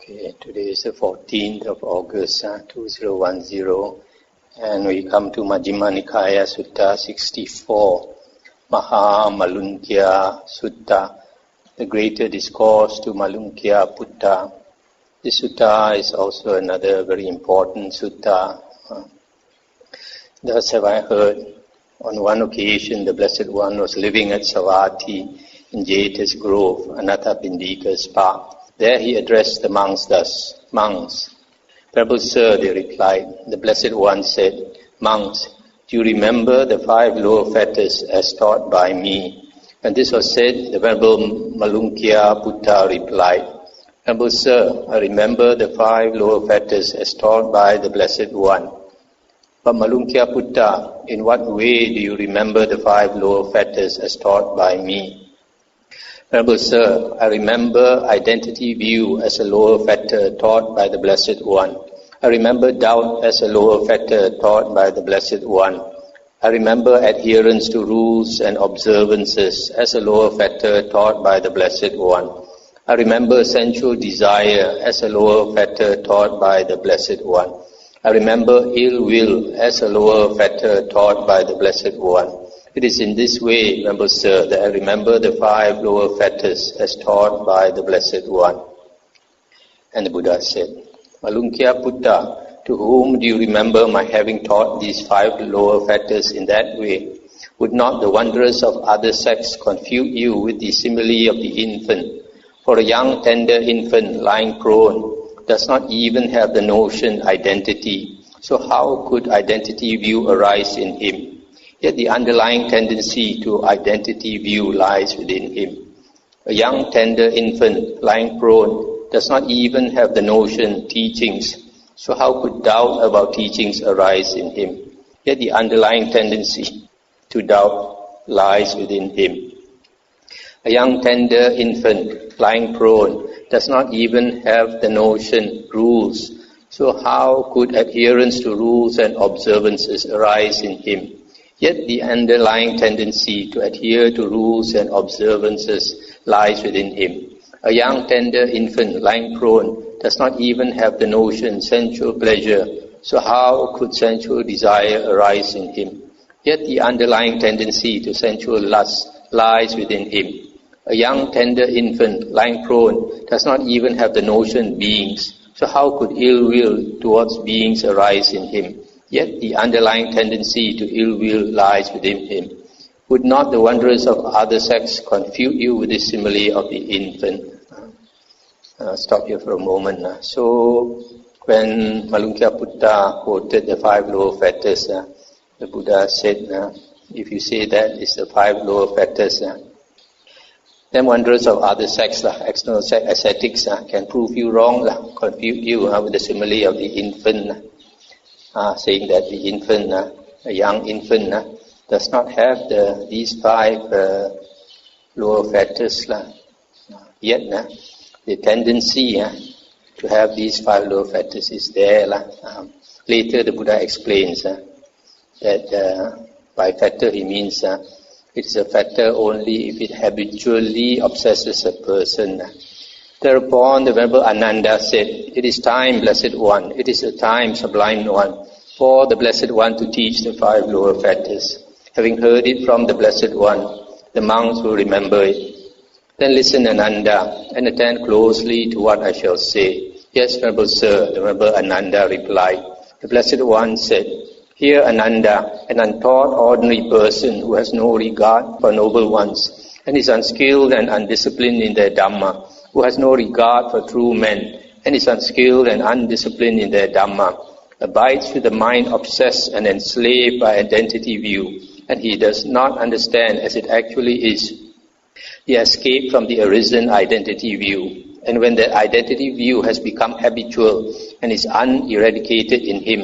Okay, today is the 14th of August 2010, and we come to Majjhima Nikaya Sutta 64, Mahamalunkya Sutta, the greater discourse to Malunkhyaputta. This sutta is also another very important sutta. Thus have I heard, on one occasion the Blessed One was living at Savatthi in Jeta's Grove, Anathapindika's park. There he addressed the monks thus, "Monks, Venerable Sir," they replied. The Blessed One said, "Monks, do you remember the 5 lower fetters as taught by me?" When this was said, the Venerable Malunkhyaputta replied, "Venerable Sir, I remember the 5 lower fetters as taught by the Blessed One." But Malunkhyaputta, in what way do you remember the 5 lower fetters as taught by me? Venerable Sir, I remember identity view as a lower fetter taught by the Blessed One. I remember doubt as a lower fetter taught by the Blessed One. I remember adherence to rules and observances as a lower fetter taught by the Blessed One. I remember sensual desire as a lower fetter taught by the Blessed One. I remember ill will as a lower fetter taught by the Blessed One. It is in this way, Venerable Sir, that I remember the 5 lower fetters as taught by the Blessed One. And the Buddha said, "Malunkhyaputta, to whom do you remember my having taught these 5 lower fetters in that way? Would not the wanderers of other sects confute you with the simile of the infant? For a young tender infant lying prone does not even have the notion identity. So how could identity view arise in him? Yet the underlying tendency to identity view lies within him. A young tender infant lying prone does not even have the notion teachings. So how could doubt about teachings arise in him? Yet the underlying tendency to doubt lies within him. A young tender infant lying prone does not even have the notion rules. So how could adherence to rules and observances arise in him? Yet the underlying tendency to adhere to rules and observances lies within him. A young tender infant lying prone does not even have the notion sensual pleasure. So how could sensual desire arise in him? Yet the underlying tendency to sensual lust lies within him. A young tender infant lying prone does not even have the notion beings. So how could ill will towards beings arise in him? Yet the underlying tendency to ill will lies within him. Would not the wanderers of other sects confute you with this simile of the infant?" Stop here for a moment. So when Malunkhyaputta quoted the 5 lower fetters, the Buddha said, if you say that it's the 5 lower fetters, then wanderers of other sects, external ascetics, can prove you wrong, confute you with the simile of the infant. Saying that the infant, a young infant, does not have these 5 lower fetters. Yet the tendency to have these 5 lower fetters is there. Later the Buddha explains that by fetter he means it is a fetter only if it habitually obsesses a person. Thereupon the Venerable Ananda said, "It is time, Blessed One, it is a time, Sublime One, for the Blessed One to teach the 5 lower fetters. Having heard it from the Blessed One, the monks will remember it. Then listen, Ananda, and attend closely to what I shall say." "Yes, Venerable Sir," the Venerable Ananda replied. The Blessed One said, "Hear, Ananda, an untaught ordinary person who has no regard for noble ones, and is unskilled and undisciplined in their Dhamma, who has no regard for true men, and is unskilled and undisciplined in their Dhamma, abides with the mind obsessed and enslaved by identity view, and he does not understand as it actually is. He escaped from the arisen identity view, and when the identity view has become habitual and is uneradicated in him,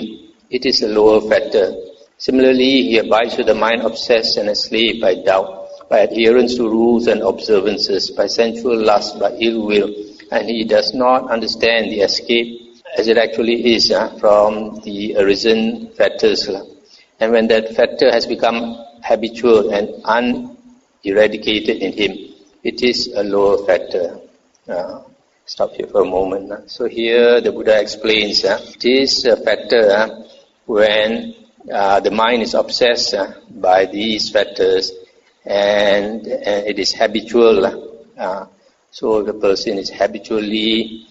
it is a lower fetter. Similarly, he abides with the mind obsessed and enslaved by doubt, by adherence to rules and observances, by sensual lust, by ill will, and he does not understand the escape as it actually is from the arisen fetters. And when that fetter has become habitual and uneradicated in him, it is a lower fetter. Stop here for a moment. So here the Buddha explains this factor when the mind is obsessed by these factors and it is habitual. So the person is habitually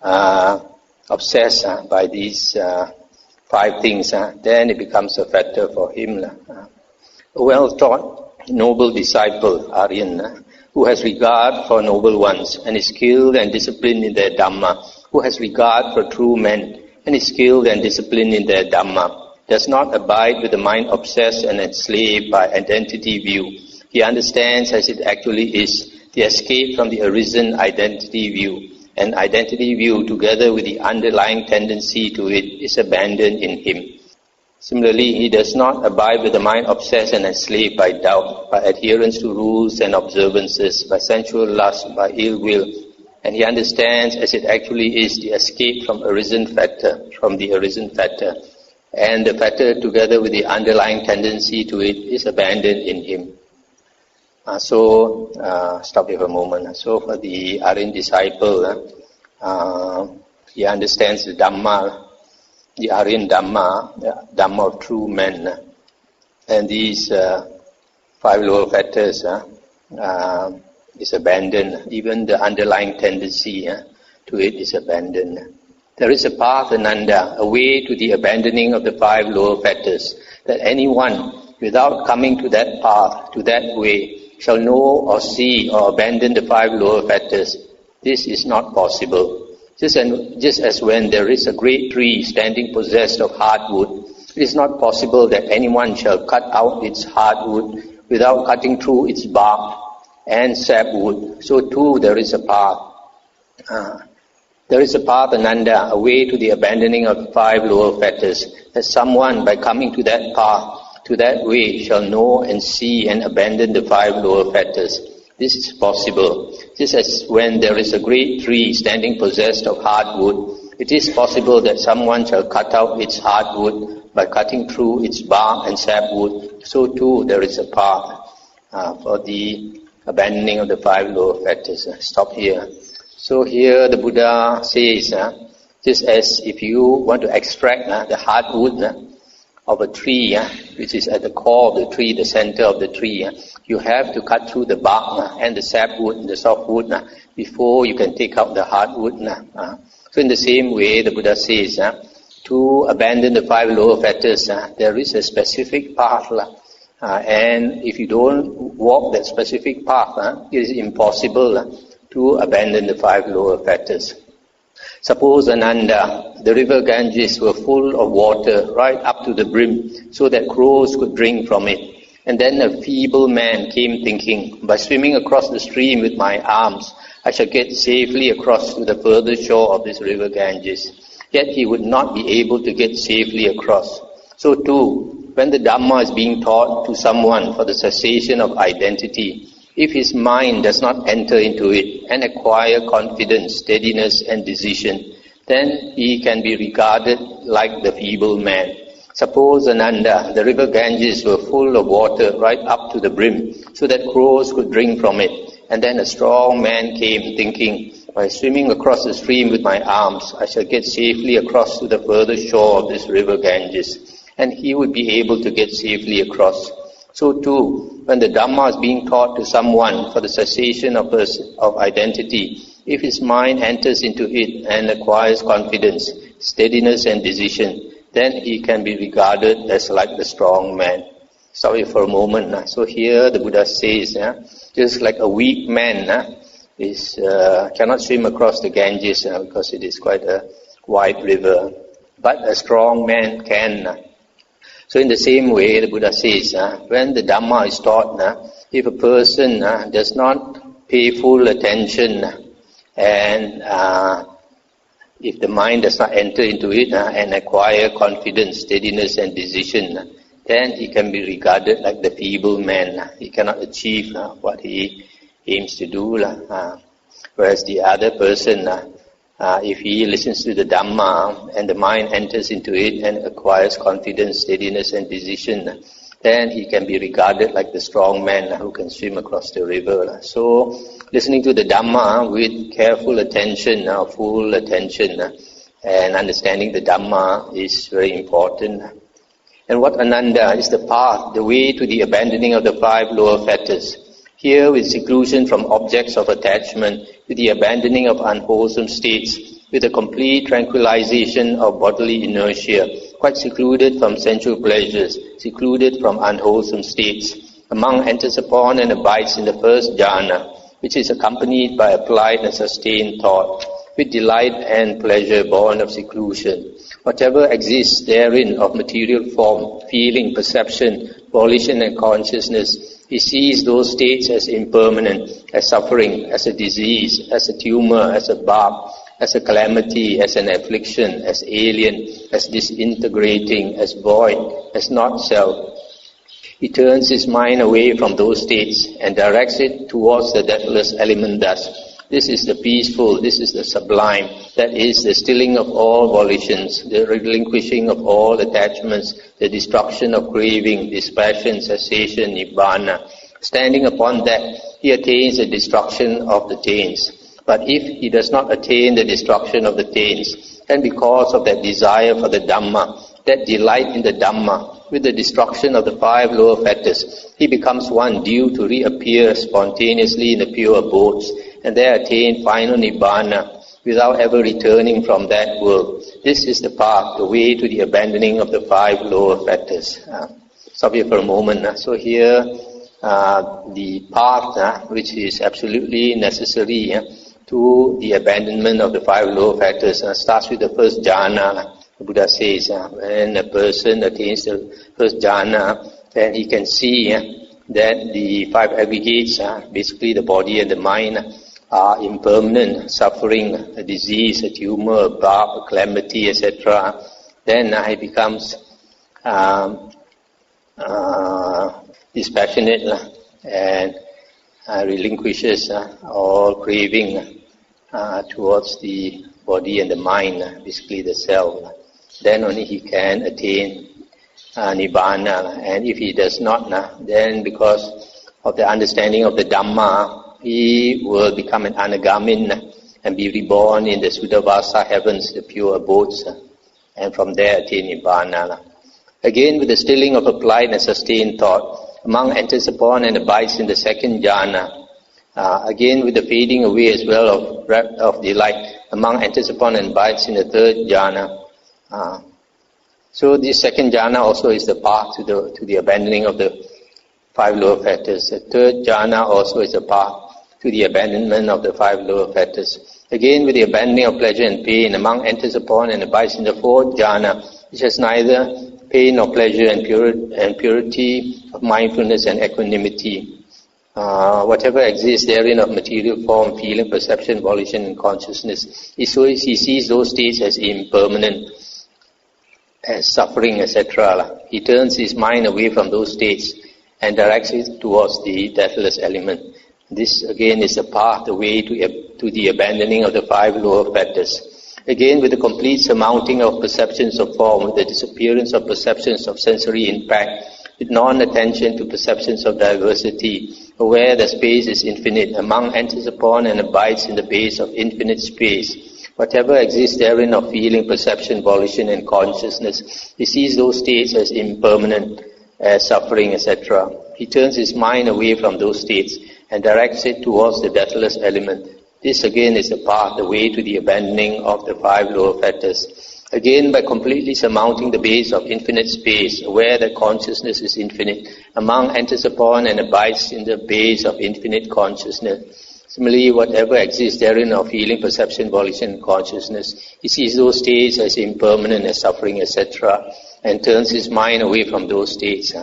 obsessed by these 5 things, then it becomes a factor for him. A well-taught, noble disciple, Aryan, who has regard for noble ones and is skilled and disciplined in their Dhamma, who has regard for true men and is skilled and disciplined in their Dhamma, does not abide with the mind obsessed and enslaved by identity view. He understands as it actually is, the escape from the arisen identity view, and identity view together with the underlying tendency to it is abandoned in him. Similarly, he does not abide with the mind obsessed and enslaved by doubt, by adherence to rules and observances, by sensual lust, by ill will, and he understands as it actually is the escape from the arisen factor, and the factor together with the underlying tendency to it is abandoned in him. Stop here for a moment. So for the Aryan disciple, he understands the Dhamma, the Aryan Dhamma, the Dhamma of true men, and these 5 lower factors is abandoned. Even the underlying tendency to it is abandoned. There is a path, Ananda, a way to the abandoning of the 5 lower factors, that anyone without coming to that path, to that way, shall know or see or abandon the 5 lower factors. This is not possible. Just as when there is a great tree standing possessed of hardwood, it is not possible that anyone shall cut out its hardwood without cutting through its bark and sapwood. So too there is a path. There is a path, Ananda, a way to the abandoning of 5 lower factors, that someone by coming to that path, to that way, shall know and see and abandon the 5 lower factors. This is possible. Just as when there is a great tree standing possessed of hardwood, it is possible that someone shall cut out its hardwood by cutting through its bark and sapwood. So too there is a path for the abandoning of the 5 lower factors. Stop here. So here the Buddha says, just as if you want to extract the hardwood of a tree, which is at the core of the tree, the center of the tree, you have to cut through the bark and the sapwood, the softwood, before you can take out the hardwood. So in the same way, the Buddha says, to abandon the 5 lower factors, there is a specific path, and if you don't walk that specific path, it is impossible to abandon the 5 lower factors. Suppose, Ananda, the river Ganges were full of water right up to the brim, so that crows could drink from it. And then a feeble man came thinking, by swimming across the stream with my arms, I shall get safely across to the further shore of this river Ganges. Yet he would not be able to get safely across. So too, when the Dhamma is being taught to someone for the cessation of identity, if his mind does not enter into it and acquire confidence, steadiness and decision, then he can be regarded like the feeble man. Suppose, Ananda, the river Ganges were full of water right up to the brim, so that crows could drink from it. And then a strong man came thinking, by swimming across the stream with my arms, I shall get safely across to the further shore of this river Ganges. And he would be able to get safely across. So too, when the Dhamma is being taught to someone for the cessation of identity, if his mind enters into it and acquires confidence, steadiness and decision, then he can be regarded as like the strong man. Sorry for a moment. So here the Buddha says, just like a weak man cannot swim across the Ganges because it is quite a wide river, but a strong man can. So in the same way, the Buddha says, when the Dhamma is taught, if a person does not pay full attention and if the mind does not enter into it and acquire confidence, steadiness and decision, then he can be regarded like the feeble man. He cannot achieve what he aims to do. Whereas the other person, if he listens to the Dhamma and the mind enters into it and acquires confidence, steadiness and decision, then he can be regarded like the strong man who can swim across the river. So, listening to the Dhamma with careful attention, full attention, and understanding the Dhamma is very important. And what Ananda is the path, the way to the abandoning of the 5 lower fetters. Here, with seclusion from objects of attachment, with the abandoning of unwholesome states, with a complete tranquilization of bodily inertia, quite secluded from sensual pleasures, secluded from unwholesome states. A monk enters upon and abides in the first jhana, which is accompanied by applied and sustained thought, with delight and pleasure born of seclusion. Whatever exists therein of material form, feeling, perception, volition and consciousness, he sees those states as impermanent, as suffering, as a disease, as a tumor, as a barb, as a calamity, as an affliction, as alien, as disintegrating, as void, as not self. He turns his mind away from those states and directs it towards the deathless element thus. This is the peaceful, this is the sublime, that is the stilling of all volitions, the relinquishing of all attachments, the destruction of craving, dispassion, cessation, nibbana. Standing upon that, he attains the destruction of the taints. But if he does not attain the destruction of the taints, then because of that desire for the Dhamma, that delight in the Dhamma, with the destruction of the 5 lower fetters, he becomes one due to reappear spontaneously in the pure abodes, and there attain final Nibbana, without ever returning from that world. This is the path, the way to the abandoning of the 5 lower fetters. Stop here for a moment. So here, the path which is absolutely necessary to the abandonment of the 5 lower fetters starts with the first jhana. The Buddha says, when a person attains the first jhana, then he can see that the 5 aggregates, basically the body and the mind, are impermanent, suffering, a disease, a tumor, a barb, a calamity, etc. Then he becomes dispassionate and relinquishes all craving towards the body and the mind, basically the self. Then only he can attain Nibbana. And if he does not, then because of the understanding of the Dhamma, he will become an anagamin and be reborn in the Suddhavasa heavens, the pure abodes, and from there attain Nibbana. Again, with the stilling of applied and sustained thought, a monk enters upon and abides in the second jhana. Again, with the fading away as well of delight, a monk enters upon and abides in the third jhana. So this second jhana also is the path to the abandoning of the 5 lower fetters. The third jhana also is a path to the abandonment of the 5 lower fetters. Again, with the abandoning of pleasure and pain, a monk enters upon and abides in the fourth jhana, which has neither pain nor pleasure and purity of mindfulness and equanimity. Whatever exists therein of material form, feeling, perception, volition and consciousness, he sees those states as impermanent, as suffering, etc. He turns his mind away from those states and directs it towards the deathless element. This again is the path, the way to the abandoning of the 5 lower fetters. Again, with the complete surmounting of perceptions of form, with the disappearance of perceptions of sensory impact, with non-attention to perceptions of diversity, aware that space is infinite, a monk enters upon and abides in the base of infinite space. Whatever exists therein of feeling, perception, volition and consciousness, he sees those states as impermanent, as suffering, etc. He turns his mind away from those states and directs it towards the deathless element. This again is the path, the way to the abandoning of the 5 lower fetters. Again, by completely surmounting the base of infinite space, aware that consciousness is infinite, a monk enters upon and abides in the base of infinite consciousness. Similarly, whatever exists therein of feeling, perception, volition, and consciousness, he sees those states as impermanent, as suffering, etc., and turns his mind away from those states.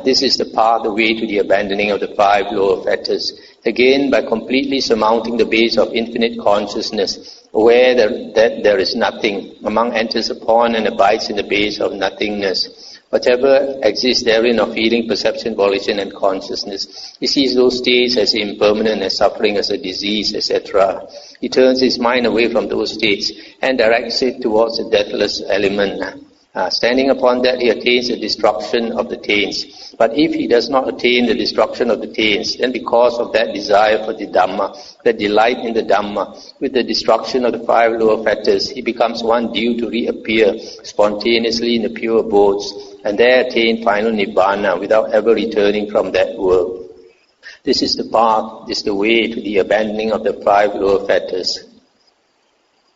This is the path, the way to the abandoning of the 5 lower fetters. Again, by completely surmounting the base of infinite consciousness, aware that there is nothing, a monk enters upon and abides in the base of nothingness. Whatever exists therein of feeling, perception, volition and consciousness, he sees those states as impermanent, as suffering, as a disease, etc. He turns his mind away from those states and directs it towards the deathless element. Standing upon that, he attains the destruction of the taints. But if he does not attain the destruction of the taints, then because of that desire for the Dhamma, that delight in the Dhamma, with the destruction of the 5 lower fetters, he becomes one due to reappear spontaneously in the pure abodes, and there attain final Nibbana without ever returning from that world. This is the path, this is the way to the abandoning of the 5 lower fetters.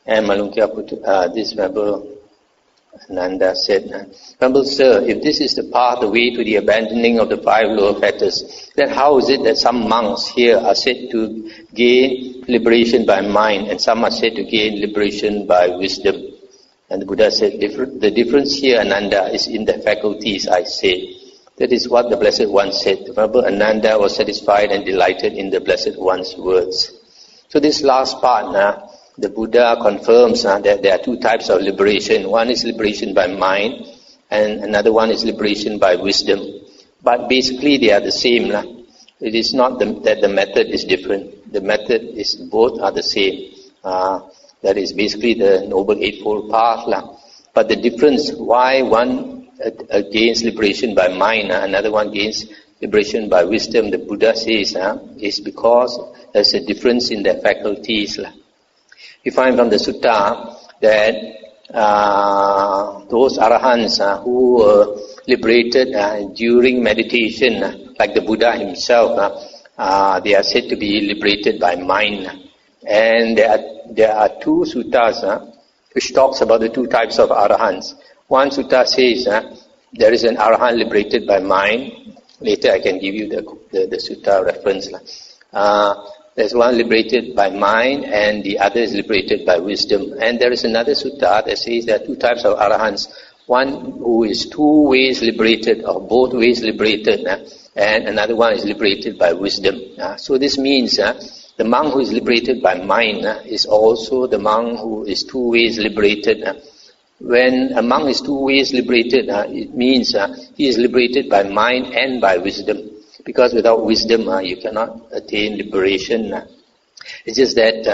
And Malunkhyaputta, this Venerable Ananda said, Venerable Sir, if this is the path, the way to the abandoning of the 5 lower fetters, then how is it that some monks here are said to gain liberation by mind and some are said to gain liberation by wisdom? And the Buddha said, the difference here, Ananda, is in the faculties, I say. That is what the Blessed One said. Venerable Ananda was satisfied and delighted in the Blessed One's words. So this last part, the Buddha confirms that there are 2 types of liberation. One is liberation by mind, and another one is liberation by wisdom. But basically they are the same. It is not that the method is different. The method is both are the same. That is basically the Noble Eightfold Path. But the difference, why one gains liberation by mind, another one gains liberation by wisdom, the Buddha says, is because there's a difference in their faculties. We find from the sutta that those arahants who were liberated during meditation, like the Buddha himself, they are said to be liberated by mind. And there are 2 suttas which talks about the 2 types of arahants. One sutta says there is an arahant liberated by mind. Later I can give you the sutta reference. There's one liberated by mind and the other is liberated by wisdom. And there is another sutta that says there are 2 types of arahants. One who is 2 ways liberated or both ways liberated, and another one is liberated by wisdom. So this means the monk who is liberated by mind is also the monk who is 2 ways liberated. When a monk is 2 ways liberated, it means he is liberated by mind and by wisdom. Because without wisdom, you cannot attain liberation. It's just that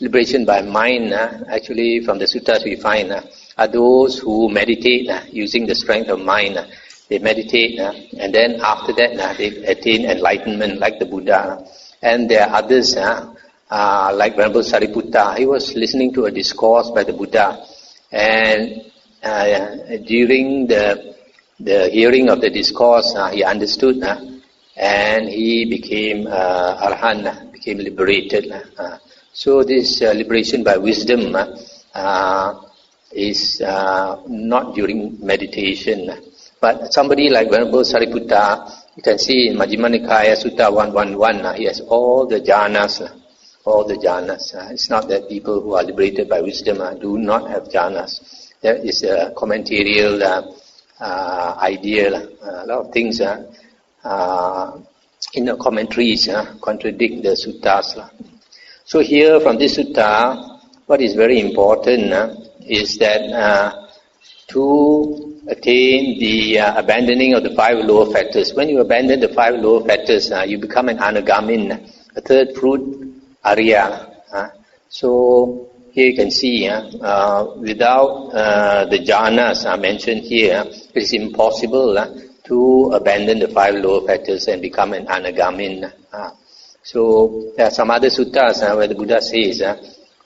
liberation by mind, actually from the suttas we find, are those who meditate using the strength of mind. They meditate and then after that they attain enlightenment like the Buddha. And there are others like Venerable Sariputta. He was listening to a discourse by the Buddha, and during the hearing of the discourse, he understood and he became arahant, became liberated. So this liberation by wisdom is not during meditation. But somebody like Venerable Sariputta, you can see in Majjhima Nikaya Sutta 111, he has all the jhanas. All the jhanas. It's not that people who are liberated by wisdom do not have jhanas. There is a commentarial idea. A lot of things in the commentaries contradict the suttas. So here from this sutta, what is very important is that to attain the abandoning of the 5 lower fetters. When you abandon the 5 lower fetters, you become an anagamin, a 3rd fruit Arya. So here you can see without the jhanas mentioned here, it is impossible to abandon the 5 lower fetters and become an anagamin. So there are some other suttas where the Buddha says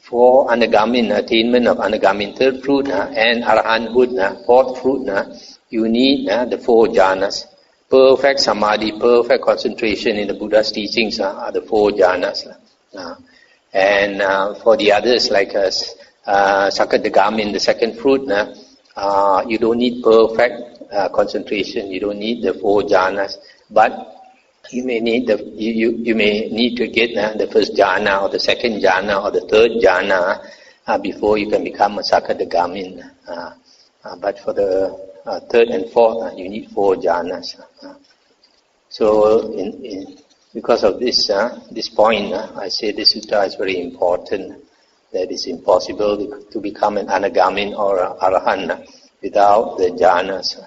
for anagamin, attainment of anagamin, 3rd fruit and arahanthood, 4th fruit, you need the 4 jhanas. Perfect samadhi, perfect concentration in the Buddha's teachings are the 4 jhanas. And for the others like Sakadagamin, the 2nd fruit, you don't need perfect concentration. You don't need the 4 jhanas, but you may need you may need to get the 1st jhana or the 2nd jhana or the 3rd jhana before you can become a Sakadagamin. But for the 3rd and 4th, you need 4 jhanas. So because of this point, I say this sutta is very important. That it's impossible to become an anagamin or arahant without the jhanas.